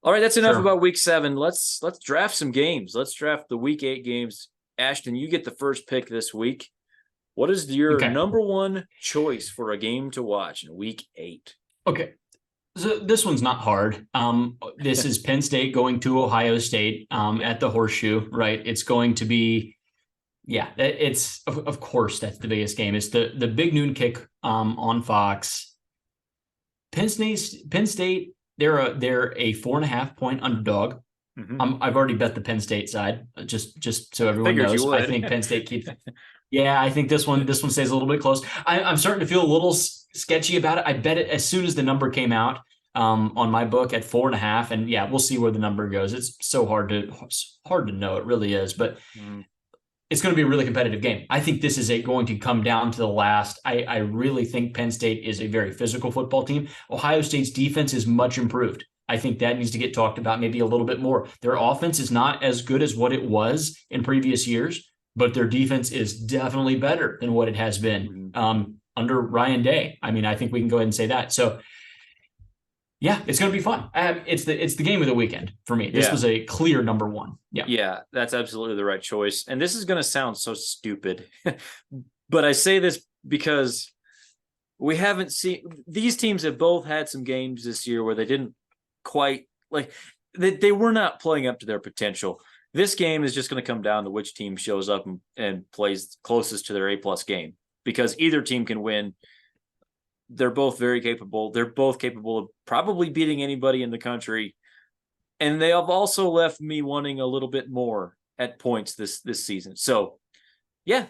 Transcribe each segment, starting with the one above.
All right, that's enough Sure. about week 7. Let's draft some games. Let's draft the week 8 games. Ashton, you get the first pick this week. What is your Okay. number one choice for a game to watch in week 8? Okay. So this one's not hard. This is Penn State going to Ohio State at the Horseshoe, right? It's going to be, yeah, it's of course that's the biggest game. It's the big noon kick on Fox. Penn State, they're a 4.5 point underdog. I've already bet the Penn State side, just so everyone Figured you knows. would. I think Penn State keeps. Yeah, I think this one stays a little bit close. I'm starting to feel a little sketchy about it. I bet it as soon as the number came out on my book at 4.5, and yeah, we'll see where the number goes. It's so hard to know. It really is, but it's going to be a really competitive game. I think this is going to come down to the last. I really think Penn State is a very physical football team. Ohio State's defense is much improved. I think that needs to get talked about maybe a little bit more. Their offense is not as good as what it was in previous years, but their defense is definitely better than what it has been under Ryan Day. I mean, I think we can go ahead and say that. So, yeah, it's going to be fun. It's the game of the weekend for me. This was a clear number one. Yeah, that's absolutely the right choice. And this is going to sound so stupid, but I say this because we haven't seen – these teams have both had some games this year where they didn't quite like they were not playing up to their potential. This game is just going to come down to which team shows up and plays closest to their A+ game, because either team can win. They're both very capable. They're both capable of probably beating anybody in the country. And they have also left me wanting a little bit more at points this season. So, yeah,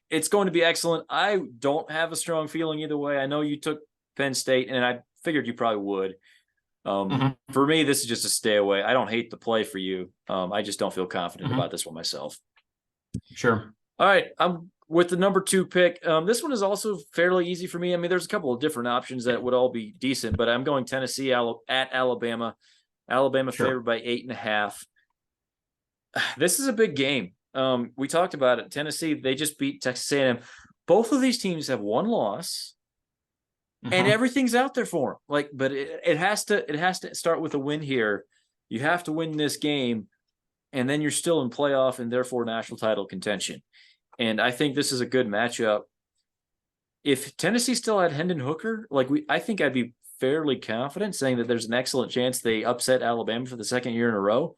it's going to be excellent. I don't have a strong feeling either way. I know you took Penn State, and I figured you probably would. For me, this is just a stay away. I don't hate the play for you. I just don't feel confident about this one myself. Sure. All right, I'm with the number 2 pick. This one is also fairly easy for me. I mean, there's a couple of different options that would all be decent, but I'm going Tennessee at Alabama. Alabama favored by 8.5. This is a big game. We talked about it. Tennessee, they just beat Texas A&M. Both of these teams have one loss. And everything's out there for them. But it has to start with a win here. You have to win this game, and then you're still in playoff and therefore national title contention. And I think this is a good matchup. If Tennessee still had Hendon Hooker, I think I'd be fairly confident saying that there's an excellent chance they upset Alabama for the second year in a row.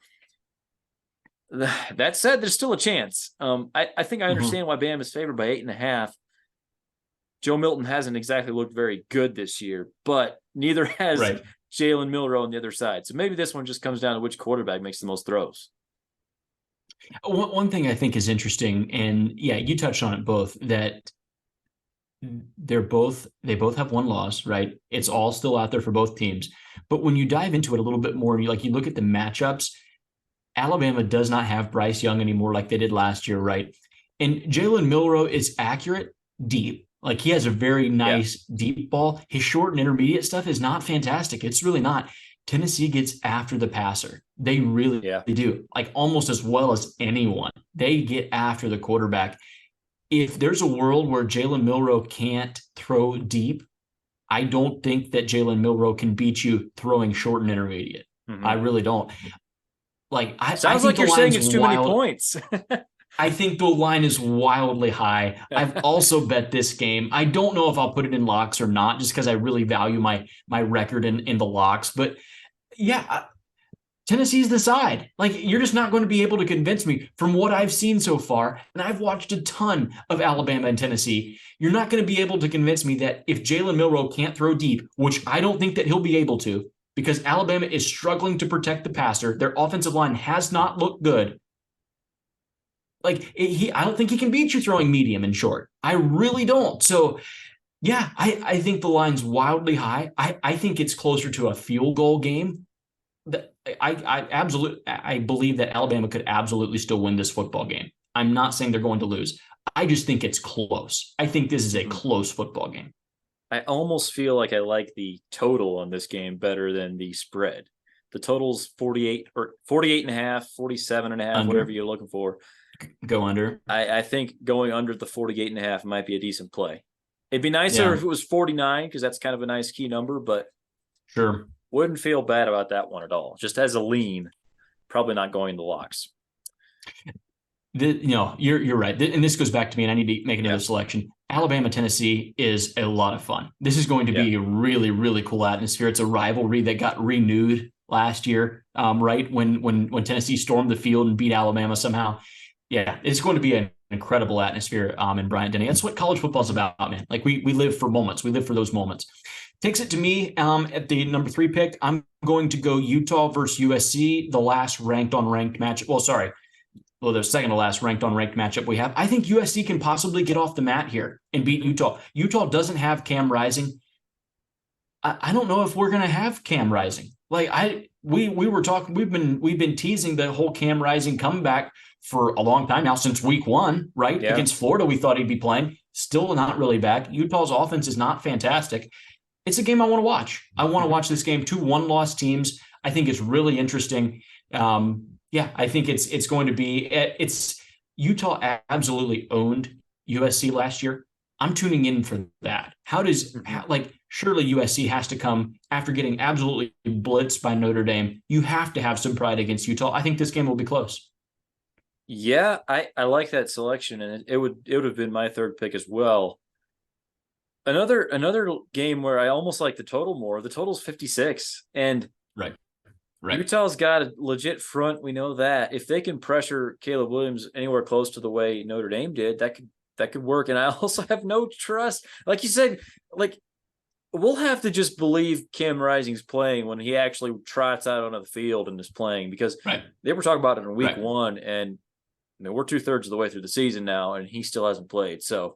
That said, there's still a chance. I think I understand why Bama is favored by 8.5. Joe Milton hasn't exactly looked very good this year, but neither has Jalen Milroe on the other side. So maybe this one just comes down to which quarterback makes the most throws. One thing I think is interesting, and yeah, you touched on it both, that they both have one loss, right? It's all still out there for both teams. But when you dive into it a little bit more, you look at the matchups, Alabama does not have Bryce Young anymore like they did last year, right? And Jalen Milroe is accurate deep. He has a very nice deep ball. His short and intermediate stuff is not fantastic. It's really not. Tennessee gets after the passer. They really do, almost as well as anyone. They get after the quarterback. If there's a world where Jalen Milroe can't throw deep, I don't think that Jalen Milroe can beat you throwing short and intermediate. I really don't. Sounds like you're saying it's too many points. I think the line is wildly high. I've also bet this game. I don't know if I'll put it in locks or not, just because I really value my record in the locks. But yeah, Tennessee's the side. You're just not going to be able to convince me from what I've seen so far. And I've watched a ton of Alabama and Tennessee. You're not going to be able to convince me that if Jalen Milroe can't throw deep, which I don't think that he'll be able to, because Alabama is struggling to protect the passer. Their offensive line has not looked good. I don't think he can beat you throwing medium and short. I really don't. So, yeah, I think the line's wildly high. I think it's closer to a field goal game. I believe that Alabama could absolutely still win this football game. I'm not saying they're going to lose. I just think it's close. I think this is a close football game. I almost feel like I like the total on this game better than the spread. The total's 48 or 48.5, 47.5, whatever you're looking for. Go under. I think going under the 48.5 might be a decent play. It'd be nicer if it was 49, because that's kind of a nice key number, but sure. Wouldn't feel bad about that one at all. Just as a lean, probably not going to locks. You're right. And this goes back to me, and I need to make another selection. Alabama, Tennessee is a lot of fun. This is going to be a really, really cool atmosphere. It's a rivalry that got renewed last year, right? When Tennessee stormed the field and beat Alabama somehow. Yeah, it's going to be an incredible atmosphere in Bryant-Denny. That's what college football is about, man. Like we live for moments. We live for those moments. Takes it to me at the number 3 pick. I'm going to go Utah versus USC, the last ranked on ranked match. The second to last ranked on ranked matchup we have. I think USC can possibly get off the mat here and beat Utah. Utah doesn't have Cam Rising. I don't know if we're going to have Cam Rising. We were talking. We've been teasing the whole Cam Rising comeback for a long time now, since week 1, right? Yeah. Against Florida, we thought he'd be playing. Still not really back. Utah's offense is not fantastic. It's a game I want to watch. I want to watch this game. 2 one-loss teams. I think it's really interesting. I think it's going to be. It's Utah absolutely owned USC last year. I'm tuning in for that. Surely USC has to come after getting absolutely blitzed by Notre Dame. You have to have some pride against Utah. I think this game will be close. Yeah, I like that selection, and it would have been my 3rd pick as well. Another game where I almost like the total more. The total's 56, and right. Utah's got a legit front. We know that if they can pressure Caleb Williams anywhere close to the way Notre Dame did, that could work. And I also have no trust, like you said, we'll have to just believe Cam Rising's playing when he actually trots out onto the field and is playing, because they were talking about it in week 1, and we're 2/3 of the way through the season now, and he still hasn't played. So,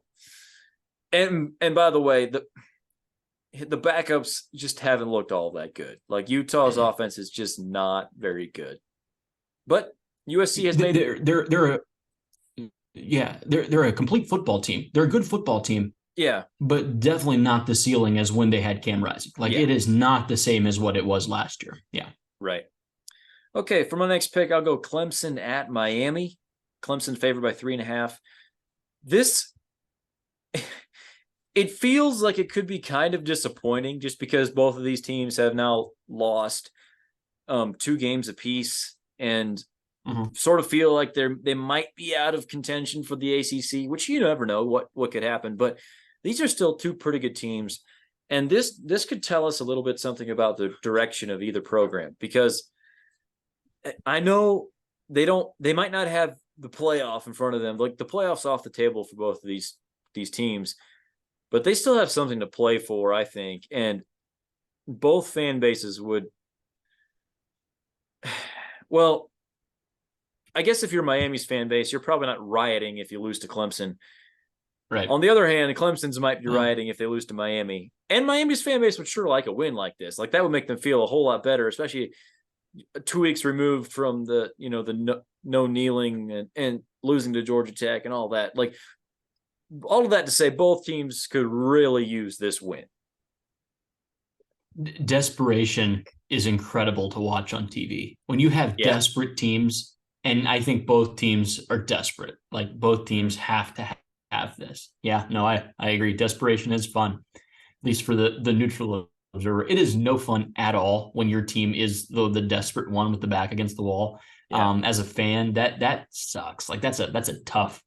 and by the way, the backups just haven't looked all that good. Like Utah's offense is just not very good. But USC has made they're a complete football team. They're a good football team. Yeah. But definitely not the ceiling as when they had Cam Rising. It is not the same as what it was last year. Yeah. Right. Okay, for my next pick, I'll go Clemson at Miami. Clemson favored by 3.5. This it feels like it could be kind of disappointing, just because both of these teams have now lost 2 games apiece, and sort of feel like they might be out of contention for the ACC, which you never know what could happen. But these are still 2 pretty good teams, and this could tell us a little bit something about the direction of either program, because I know they might not have the playoff in front of them. Like, the playoff's off the table for both of these teams, but they still have something to play for, I think. And both fan bases would, well, I guess if you're Miami's fan base, you're probably not rioting if you lose to Clemson. Right. On the other hand, the Clemsons might be rioting if they lose to Miami. And Miami's fan base would sure like a win like this. Like, that would make them feel a whole lot better, especially 2 weeks removed from the no kneeling and losing to Georgia Tech and all that. Like, all of that to say, both teams could really use this win. Desperation is incredible to watch on TV. When you have desperate teams, and I think both teams are desperate. Like, both teams have to have this. Yeah, no, I agree. Desperation is fun, at least for the neutral observer. It is no fun at all when your team is the desperate one with the back against the wall. Yeah. As a fan, that sucks. Like, that's a tough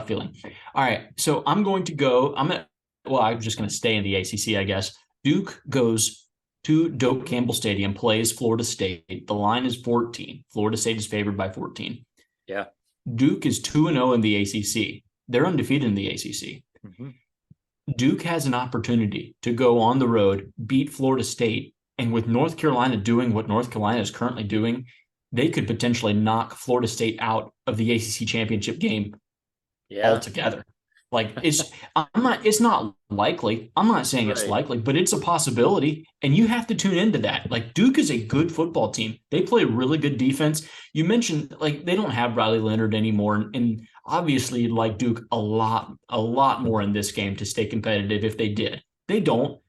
feeling. All right, so I'm just going to stay in the ACC, I guess. Duke goes to Doak Campbell Stadium, plays Florida State. The line is 14. Florida State is favored by 14. Yeah. Duke is 2-0 in the ACC. They're undefeated in the ACC. Mm-hmm. Duke has an opportunity to go on the road, beat Florida State, and with North Carolina doing what North Carolina is currently doing, they could potentially knock Florida State out of the ACC championship game altogether. Like, it's not likely. I'm not saying it's likely, but it's a possibility, and you have to tune into that. Like, Duke is a good football team. They play really good defense. You mentioned, like, they don't have Riley Leonard anymore, and obviously you'd like Duke a lot more in this game to stay competitive if they did. They don't.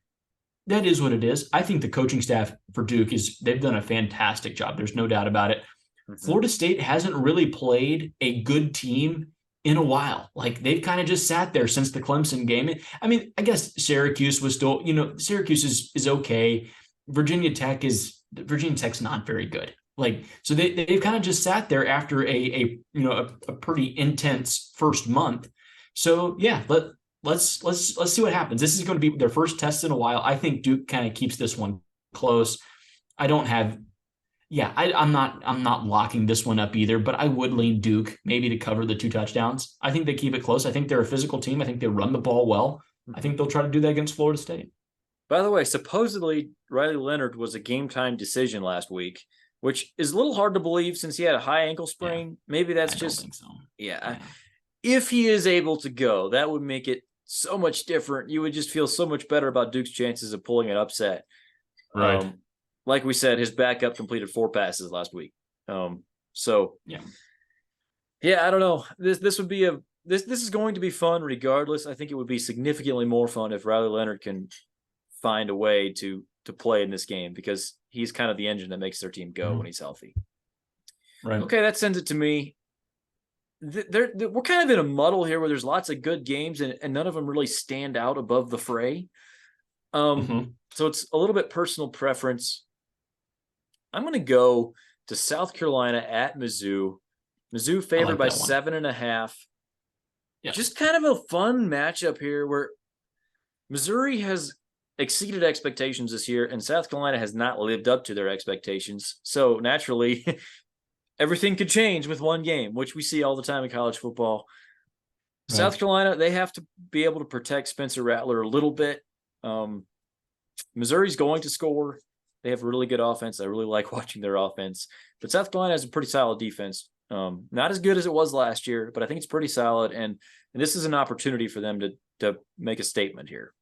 That is what it is. I think the coaching staff for Duke they've done a fantastic job. There's no doubt about it. Mm-hmm. Florida State hasn't really played a good team in a while. Like, they've kind of just sat there since the Clemson game. I mean, I guess Syracuse was still, Syracuse is okay. Virginia Tech's not very good. Like, so they've kind of just sat there after a pretty intense first month. So yeah, let's see what happens. This is going to be their first test in a while. I think Duke kind of keeps this one close. I don't have, yeah, I'm not locking this one up either, but I would lean Duke maybe to cover the 2 touchdowns. I think they keep it close. I think they're a physical team. I think they run the ball well. I think they'll try to do that against Florida State. By the way, supposedly Riley Leonard was a game time decision last week, which is a little hard to believe since he had a high ankle sprain. Yeah. Maybe that's I just, don't think so. Yeah. If he is able to go, that would make it so much different. You would just feel so much better about Duke's chances of pulling an upset. Right. Like we said, his backup completed 4 passes last week. So yeah, I don't know. This would be this is going to be fun regardless. I think it would be significantly more fun if Riley Leonard can find a way to play in this game, because he's kind of the engine that makes their team go when he's healthy. Right. Okay, that sends it to me. We're kind of in a muddle here where there's lots of good games and none of them really stand out above the fray. So it's a little bit personal preference. I'm going to go to South Carolina at Mizzou. Mizzou favored by 7.5. Yeah. Just kind of a fun matchup here where Missouri has exceeded expectations this year and South Carolina has not lived up to their expectations. So naturally, everything could change with one game, which we see all the time in college football. Right. South Carolina, they have to be able to protect Spencer Rattler a little bit. Missouri's going to score. They have a really good offense. I really like watching their offense. But South Carolina has a pretty solid defense. Not as good as it was last year, but I think it's pretty solid. And this is an opportunity for them to make a statement here.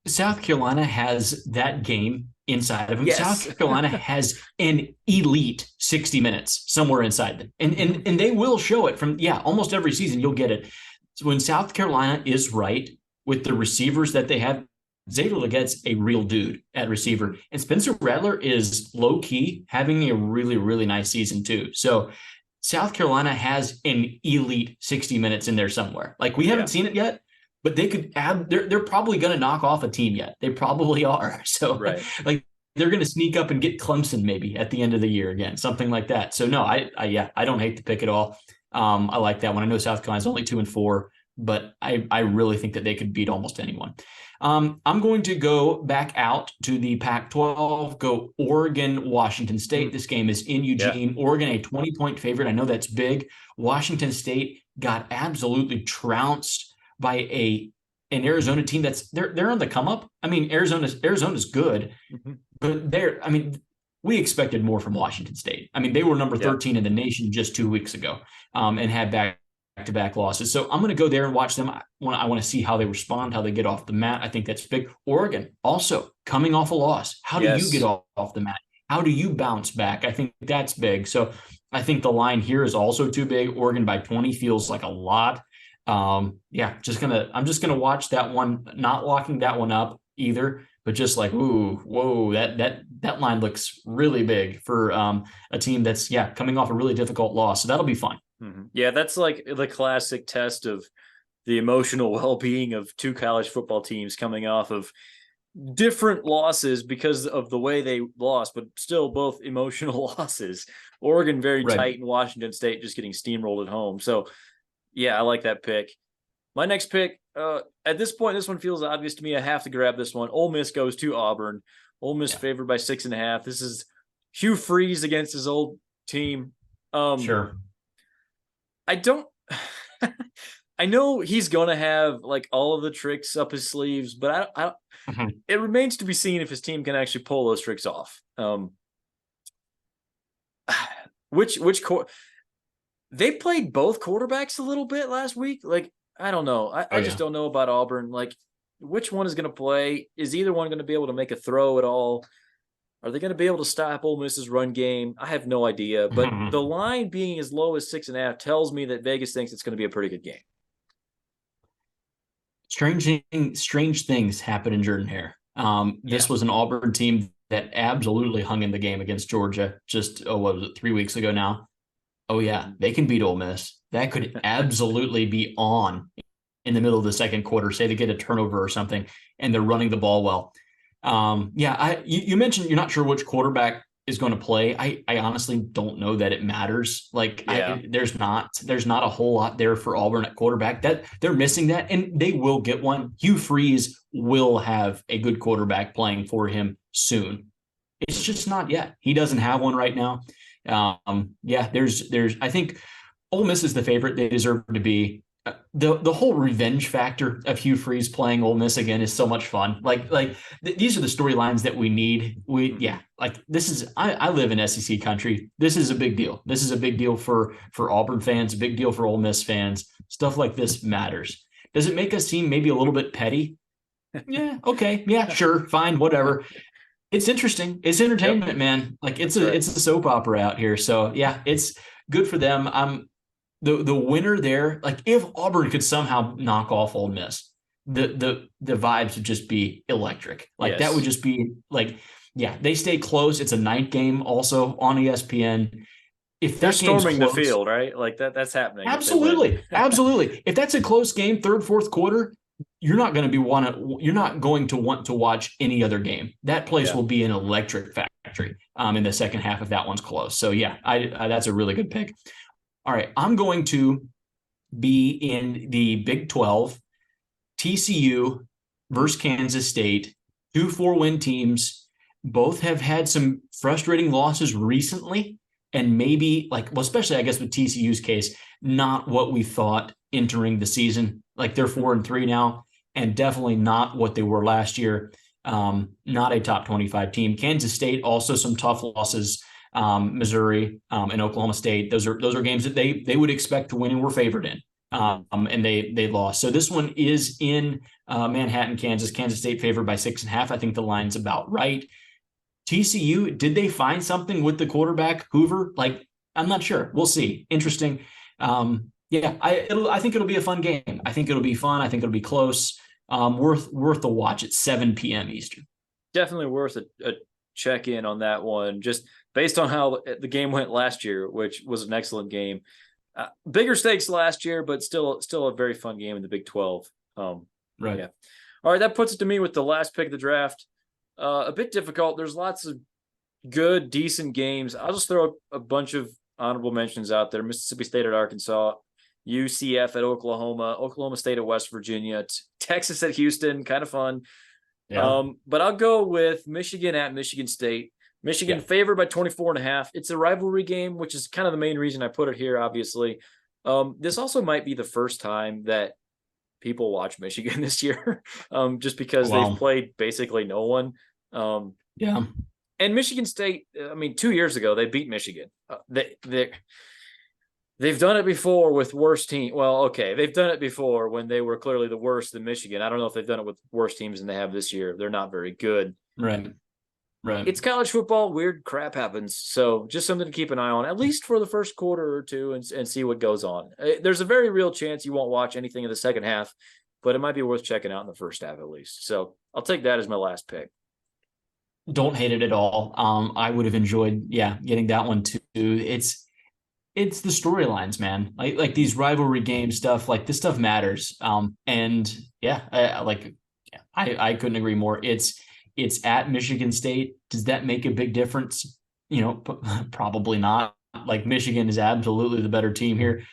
South Carolina has that game inside of them. Yes. South Carolina has an elite 60 minutes somewhere inside them. And they will show it from, almost every season you'll get it. So when South Carolina is right with the receivers that they have, Zayda Leggett's a real dude at receiver. And Spencer Rattler is low-key having a really, really nice season too. So South Carolina has an elite 60 minutes in there somewhere. Like, we haven't seen it yet, but they could add, they're probably going to knock off a team yet. They probably are. So like, they're going to sneak up and get Clemson maybe at the end of the year again, something like that. So no, I don't hate the pick at all. I like that one. I know South Carolina's only 2-4, but I really think that they could beat almost anyone. I'm going to go back out to the Pac-12, go Oregon, Washington State. This game is in Eugene. Oregon, a 20-point favorite. I know that's big. Washington State got absolutely trounced by an Arizona team they're on the come up. I mean, Arizona's good, but we expected more from Washington State. I mean, they were number 13 in the nation just 2 weeks ago, and had back-to-back losses. So I'm going to go there and watch them. I want to see how they respond, how they get off the mat. I think that's big. Oregon also coming off a loss. How do you get off the mat? How do you bounce back? I think that's big. So I think the line here is also too big. Oregon by 20 feels like a lot. I'm just gonna watch that one, not locking that one up either, but just like, ooh, whoa, that line looks really big for a team that's coming off a really difficult loss. So that'll be fun. Yeah, that's like the classic test of the emotional well-being of two college football teams coming off of different losses because of the way they lost, but still both emotional losses. Oregon very tight, and Washington State just getting steamrolled at home. So yeah, I like that pick. My next pick, at this point, this one feels obvious to me. I have to grab this one. Ole Miss goes to Auburn. Ole Miss favored by 6.5. This is Hugh Freeze against his old team. Sure. I know he's going to have like all of the tricks up his sleeves, but it remains to be seen if his team can actually pull those tricks off. They played both quarterbacks a little bit last week. Like, I don't know. I just don't know about Auburn. Like, which one is going to play? Is either one going to be able to make a throw at all? Are they going to be able to stop Ole Miss's run game? I have no idea. But the line being as low as 6.5 tells me that Vegas thinks it's going to be a pretty good game. Strange things happen in Jordan-Hare. This was an Auburn team that absolutely hung in the game against Georgia just, what was it, 3 weeks ago now? Oh, yeah, they can beat Ole Miss. That could absolutely be on in the middle of the second quarter. Say they get a turnover or something, and they're running the ball well. You mentioned you're not sure which quarterback is going to play. I honestly don't know that it matters. Yeah. There's not a whole lot there for Auburn at quarterback. That they're missing that, and they will get one. Hugh Freeze will have a good quarterback playing for him soon. It's just not yet. He doesn't have one right now. There's I think Ole Miss is the favorite. They deserve to be. The whole revenge factor of Hugh Freeze playing Ole Miss again is so much fun. These are the storylines that we need. This is I live in SEC country. This is a big deal. This is a big deal for Auburn fans, a big deal for Ole Miss fans. Stuff like this matters. Does it make us seem maybe a little bit petty? Yeah, okay. Yeah, sure, fine, whatever. It's interesting. It's entertainment, man. It's a soap opera out here. So yeah, it's good for them. The winner there, if Auburn could somehow knock off Ole Miss, the vibes would just be electric. That would just be they stay close. It's a night game also on ESPN. If they're storming the field, right? That's happening. Absolutely. Absolutely. If that's a close game, third, fourth quarter, you're not going to want to watch any other game. That place will be an electric factory in the second half if that one's close. So yeah, that's a really good pick. All right, I'm going to be in the Big 12, TCU versus Kansas State, 2 4-win teams. Both have had some frustrating losses recently, and maybe especially I guess with TCU's case, not what we thought entering the season. They're 4-3 now, and definitely not what they were last year. Not a top 25 team. Kansas State also some tough losses. Missouri and Oklahoma State. Those are games that they would expect to win and were favored in. And they lost. So this one is in Manhattan, Kansas. Kansas State favored by 6.5. I think the line's about right. TCU, did they find something with the quarterback Hoover? I'm not sure. We'll see. Interesting. I think it'll be a fun game. I think it'll be fun. I think it'll be close. Worth a watch at 7 p.m. Eastern. Definitely worth a check in on that one. Just based on how the game went last year, which was an excellent game. Bigger stakes last year, but still a very fun game in the Big 12. Right. Yeah. All right, that puts it to me with the last pick of the draft. A bit difficult. There's lots of good, decent games. I'll just throw a bunch of honorable mentions out there. Mississippi State at Arkansas, UCF at Oklahoma, Oklahoma State at West Virginia, Texas at Houston, kind of fun. Yeah. But I'll go with Michigan at Michigan State. Michigan favored by 24.5. It's a rivalry game, which is kind of the main reason I put it here, obviously. This also might be the first time that people watch Michigan this year, just because they've played basically no one. And Michigan State, 2 years ago, they beat Michigan. They've done it before with worse teams. Well, okay, they've done it before when they were clearly the worst than Michigan. I don't know if they've done it with worse teams than they have this year. They're not very good. Right. It's college football. Weird crap happens. So just something to keep an eye on, at least for the first quarter or two, and see what goes on. There's a very real chance you won't watch anything in the second half, but it might be worth checking out in the first half at least. So I'll take that as my last pick. Don't hate it at all. I would have enjoyed, getting that one too. It's the storylines, man. Like these rivalry game stuff. This stuff matters. I couldn't agree more. It's at Michigan State. Does that make a big difference? Probably not. Michigan is absolutely the better team here.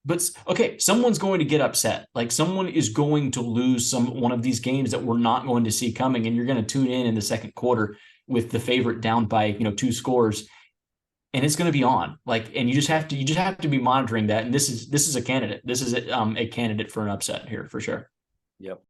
But okay, someone's going to get upset. Someone is going to lose one of these games that we're not going to see coming, and you're going to tune in the second quarter with the favorite down by 2 scores, and it's going to be on. And you just have to be monitoring that. And this is a candidate. This is a candidate for an upset here for sure. Yep.